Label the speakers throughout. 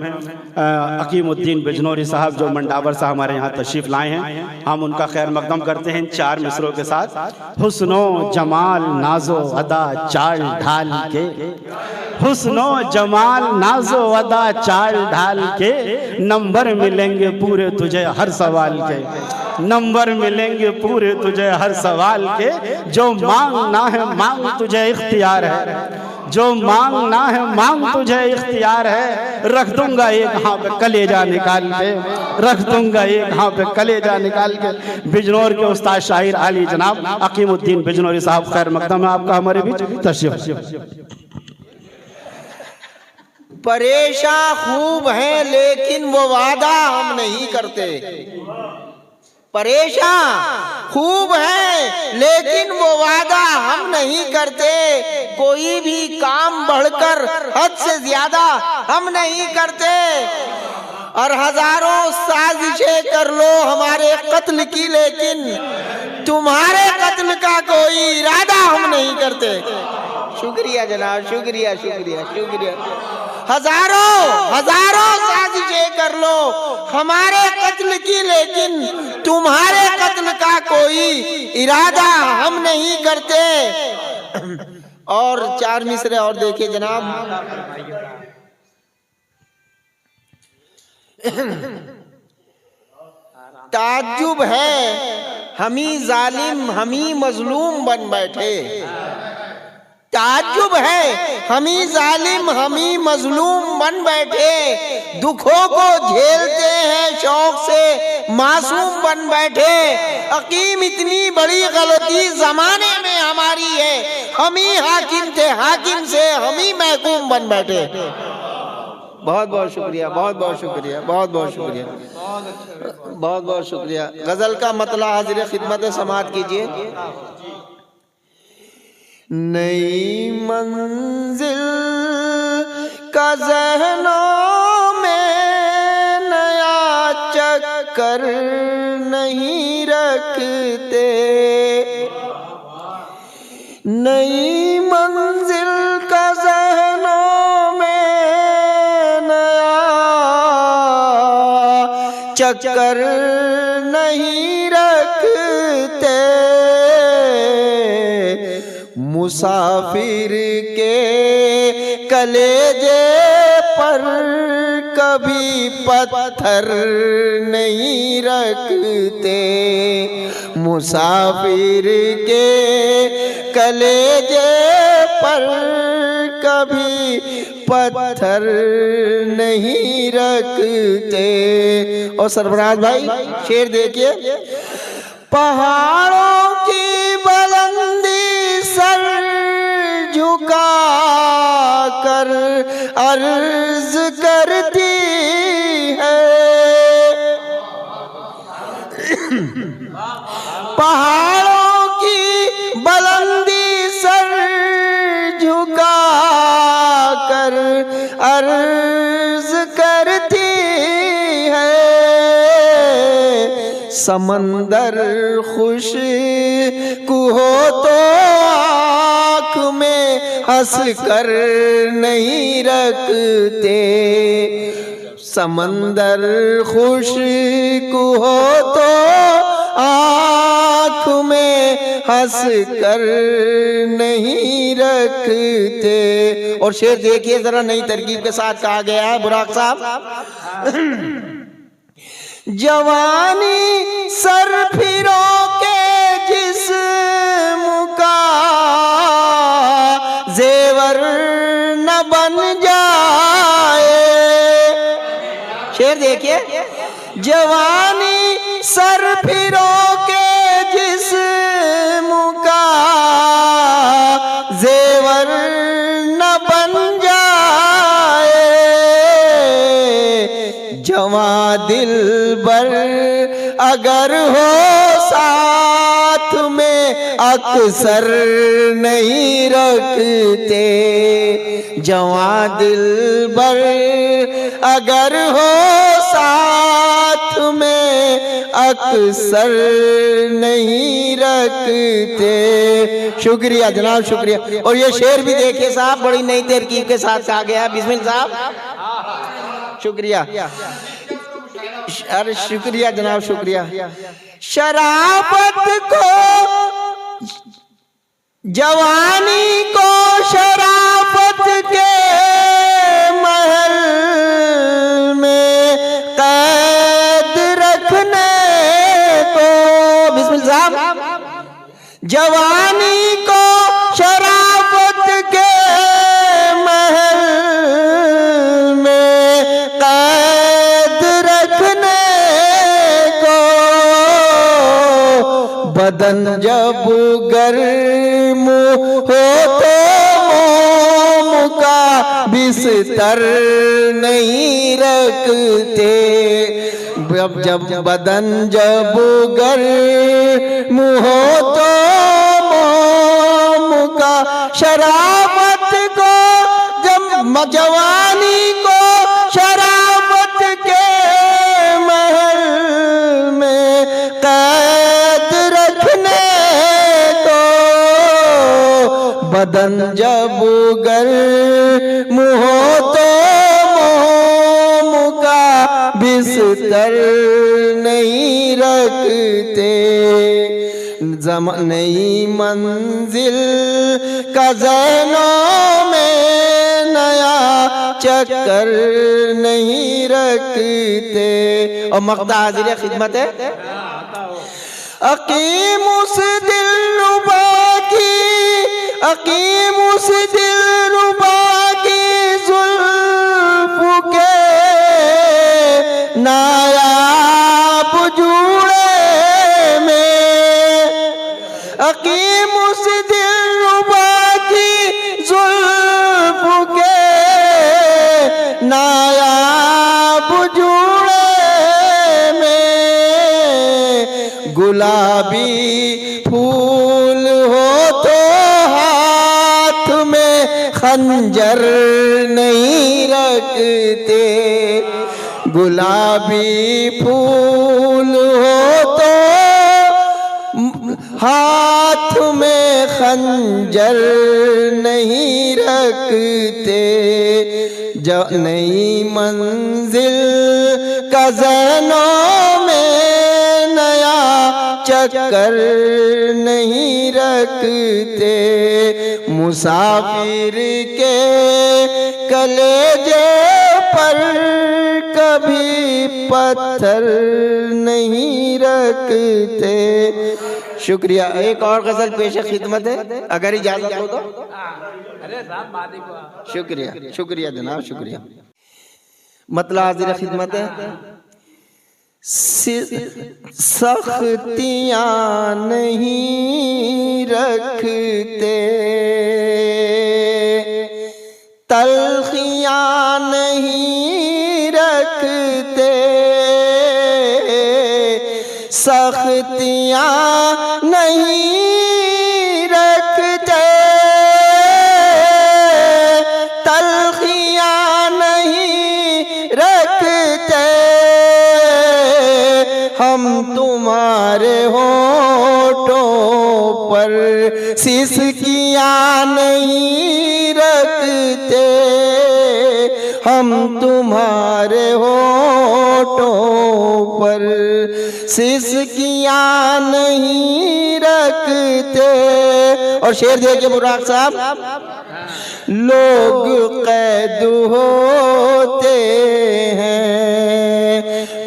Speaker 1: अकीमुद्दीन बिजनौरी साहब जो मंडावर से हमारे यहाँ तशरीफ़ लाए हैं, हम उनका खैर मकदम करते हैं इन 4 मिसरों के साथ। हुस्नो जमाल नाजो अदा चाल ढाल के, हुस्नो जमाल नाजो अदा चाल ढाल के, नंबर मिलेंगे पूरे तुझे हर सवाल के, नंबर मिलेंगे पूरे तुझे हर सवाल के। जो मांगना है मांग तुझे इख्तियार है, जो मांगना है मांग तुझे इख्तियार है। रख दूंगा एक हाथ पे कलेजा निकाल के, रख दूंगा एक हाथ पे कलेजा निकाल के। बिजनौर के उस्ताद शाहिर आली जनाब अकीमुद्दीन बिजनौरी साहब, खैर मकदम है आपका हमारे बीच, तशरीफ।
Speaker 2: परेशान खूब हैं लेकिन वो वादा हम नहीं करते, परेशान खूब हैं लेकिन वो वादा हम नहीं करते। कोई भी काम बढ़कर हद से ज्यादा हम नहीं करते। और हजारों साजिशें कर लो हमारे कत्ल की, लेकिन तुम्हारे कत्ल का कोई इरादा हम नहीं करते। शुक्रिया जनाब, शुक्रिया शुक्रिया शुक्रिया। हजारों साजिशें कर लो हमारे कत्ल की, लेकिन तुम्हारे कत्ल का कोई इरादा हम नहीं करते। और 4 मिसरे और देखिए जनाब। ताज्जुब है हमी जालिम हमी मजलूम बन बैठे, ताज्जुब है हमी जालिम हमी मजलूम बन बैठे। दुखों को झेलते हैं शौक से मासूम बन बैठे। हकीम इतनी बड़ी गलती जमाने में हमारी है, हम ही हाकिम थे हाकिम से हम ही महकूम बन बैठे। बहुत बहुत शुक्रिया, बहुत बहुत शुक्रिया, बहुत बहुत शुक्रिया, बहुत बहुत शुक्रिया। गजल का मतला हाजिर खिदमत समात कीजिए। नई मंजिल का ज़हनों में नया चक्कर नहीं रखते, नई मंजिल का ज़हनों में नया चक्कर नहीं रखते। मुसाफिर के कलेजे पर कभी पत्थर नहीं रखते, मुसाफिर के कलेजे पर कभी पत्थर नहीं रखते। और सरफराज भाई शेर देखिए। पहाड़ों की बुलंदी सर झुका कर अर्ज करती है, पहाड़ों की बुलंदी सर झुका कर अर्ज करती है। समंदर खुश हो तो आँख में हंस कर नहीं रखते, समंदर खुश हो तो आँख में हंस कर नहीं रखते। और शेर देखिए जरा नई तरकीब के साथ कहा गया है बुराक साहब। जवानी सर फिरो के जिस्म का जेवर न बन जाए। शेर देखिए। जवानी सर फिरो के जिस्म का जेवर न बन जाए। जवां दिलबर अगर हो साथ में अक्सर नहीं रखते, जवां दिलबर अगर हो साथ में अक्सर नहीं रखते। शुक्रिया जनाब, शुक्रिया। और ये शेर भी देखिए साहब, बड़ी नई तरकीब के साथ कहा गया है। बिस्मिल्लाह साहब। शुक्रिया, अरे शुक्रिया जनाब, शुक्रिया। शराफत को, जवानी को शराफत के महल में कैद रखने को, बिस्मिल्लाह, जवानी को शराफत के महल में कैद रखने को, बदन जब गर्म हो तो मोम का बिस्तर नहीं रखते, जब बदन जब गर्म हो तो मोम का, शराफत को जब जवानी को शराफत के महल में कैद रखने को, बदन जब गर्म हो तो मोम का बिस्तर नहीं रखते, नई मंजिल का ज़ैनों में नया चक्कर नहीं रखते। और मक़ता हाज़िर खिदमत है, अकीम उस दिलरुबा की, अकीम उस दिलरुबा की जुल्फ़ के नायाब जूड़े में, अकीम उस दिलरुबा की जुल्फ़ के नायाब जूड़े में, गुलाबी फूल हो तो हाथ में खंजर नहीं रखते, गुलाबी फूल हो तो हाथ में खंजर नहीं रखते, जब नई मंजिल का ज़ैनों में नया चक्कर नहीं रखते, मुसाफिर के कलेजे पर कभी पत्थर नहीं रखते। शुक्रिया। एक और गजल पेश खिदमत है, अगर इजाजत हो तो। शुक्रिया, शुक्रिया जनाब, शुक्रिया। मतलब हाजिर खिदमत है, सख्तियां नहीं रखते, तलखियां नहीं रखते, सख्तियां नहीं रखते, तलखियां नहीं रखते, हम तुम्हारे होठों पर सिसकियां नहीं रखते, हम तुम्हारे होठों पर सिसकियां नहीं रखते। और शेर देखिए बुर्राक साहब, लोग कैद होते हैं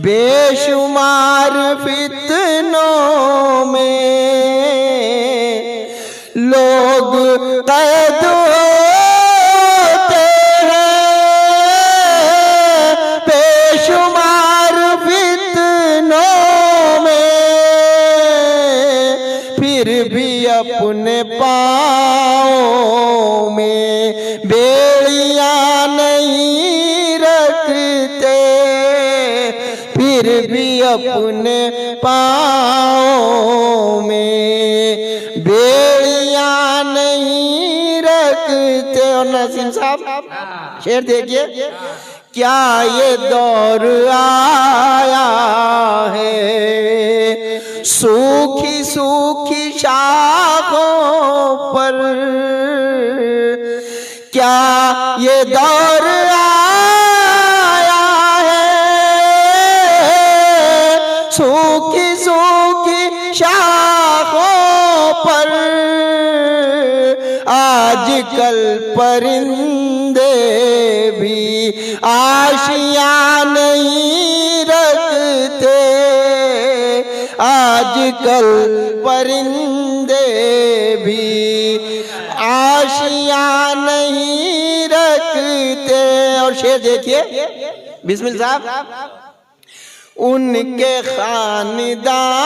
Speaker 2: बेशुमार फितनों में, लोग कैद होते हैं बेशुमार फितनों में, फिर भी अपने पाँव में बेड़ियां नहीं रखते, फिर भी अपने पाँव में बेड़ियां नहीं रखते। और नसीम साहब शेर देखिए, क्या ये दौर आया है सूखी सूखी शाखों पर, क्या ये दौर आया सूखी सूखी शाखों पर आजकल परिंदे भी आशियाँ नहीं रखते, आजकल परिंदे भी आशियाँ नहीं रखते। और शेर देखिए बिस्मिल्लाह साहब, उनके खानदानों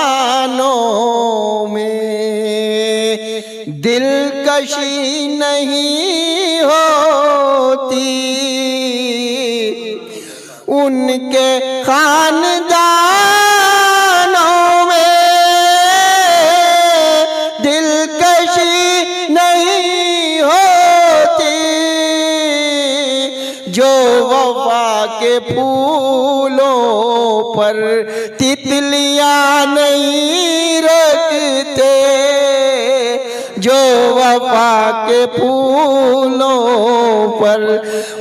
Speaker 2: में दिलकशी नहीं होती, उनके खानदानों में दिलकशी नहीं होती, जो वफा के फूलों पर तितलियां नहीं रखते, जो वफा के फूलों पर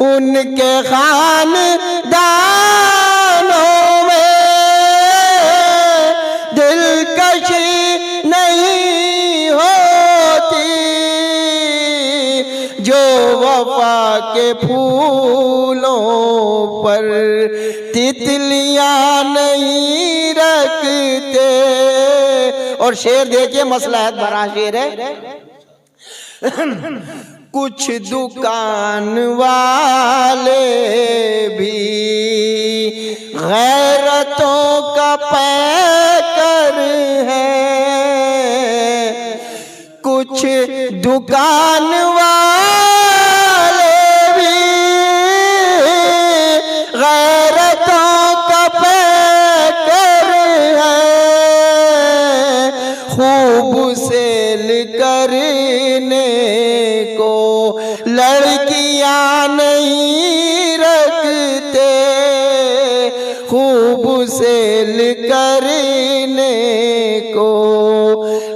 Speaker 2: उनके खानदानों में दिलकशी नहीं होती, जो वफा के फूलों पर तितलियां नहीं रखते। और शेर देखिए, मसलहत भरा शेर है। कुछ दुकान वाले भी गैरतों का पैकर है, कुछ दुकान वाले भी गैरतों का पैकर है, खूब सेल करने को लड़कियां नहीं रखते, खूब सेल करने को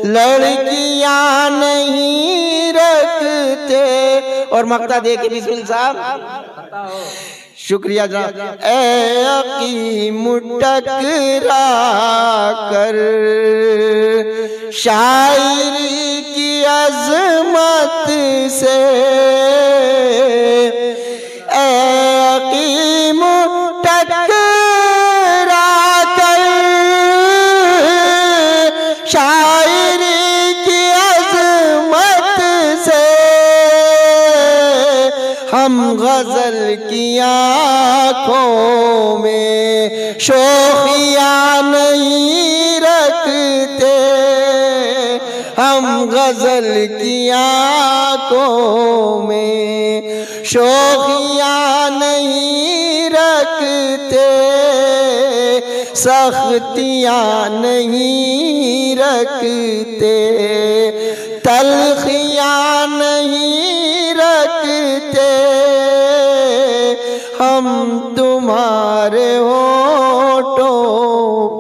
Speaker 2: लड़कियां नहीं रखते। और मक्ता देखिए बिस्मिल्लाह साहब, शुक्रिया जनाब। ए अकीम टकरा कर शायरी की अजमत से, ए अकीम टकरा कर शायरी की अजमत से, हम गजल की आँखों में शोखियाँ नहीं रखते, हम गजल की आँखों में शोखियाँ नहीं रखते, सख्तियाँ नहीं रखते, तलखियाँ नहीं रखते, हम तुम्हारे होठों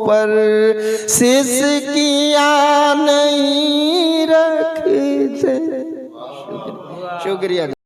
Speaker 2: पर सिसकियाँ नहीं रखते। शुक्रिया।